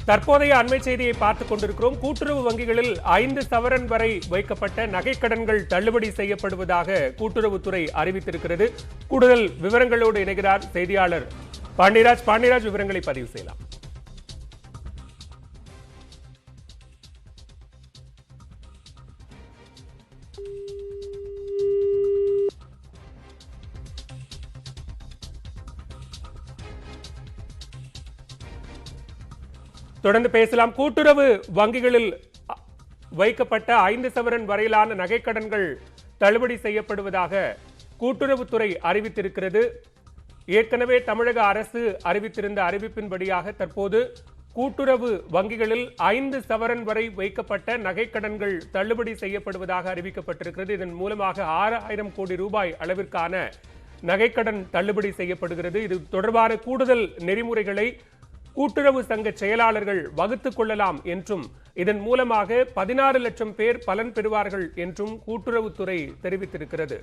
தற்போதைய அண்மை செய்தியை பார்த்துக் கொண்டிருக்கிறோம். கூட்டுறவு வங்கிகளில் 5 சவரன் வரை வைக்கப்பட்ட நகைக்கடன்கள் தள்ளுபடி செய்யப்படுவதாக கூட்டுறவுத்துறை அறிவித்திருக்கிறது. கூடுதல் விவரங்களோடு இணைகிறார் செய்தியாளர் பாண்டியராஜ். பாண்டியராஜ், விவரங்களை பதிவு செய்யலாம். தொடர்ந்து பேசலாம். கூட்டுறவு வங்கிகளில் வைக்கப்பட்ட 5 சவரன் வரையிலான நகைக்கடன்கள் தள்ளுபடி செய்யப்படுவதாக கூட்டுறவுத்துறை அறிவித்திருக்கிறது. ஏற்கனவே தமிழக அரசு அறிவித்திருந்த அறிவிப்பின்படியாக தற்போது கூட்டுறவு வங்கிகளில் 5 சவரன் வரை வைக்கப்பட்ட நகைக்கடன்கள் தள்ளுபடி செய்யப்படுவதாக அறிவிக்கப்பட்டிருக்கிறது. இதன் மூலமாக 6,000 கோடி ரூபாய் அளவிற்கான நகைக்கடன் தள்ளுபடி செய்யப்படுகிறது. இது தொடர்பான கூடுதல் நெறிமுறைகளை கூட்டுறவு சங்க செயலாளர்கள் வகுத்துக் கொள்ளலாம் என்றும் இதன் மூலமாக 16 லட்சம் பேர் பலன் பெறுவார்கள் என்றும் கூட்டுறவுத்துறை தெரிவித்திருக்கிறது.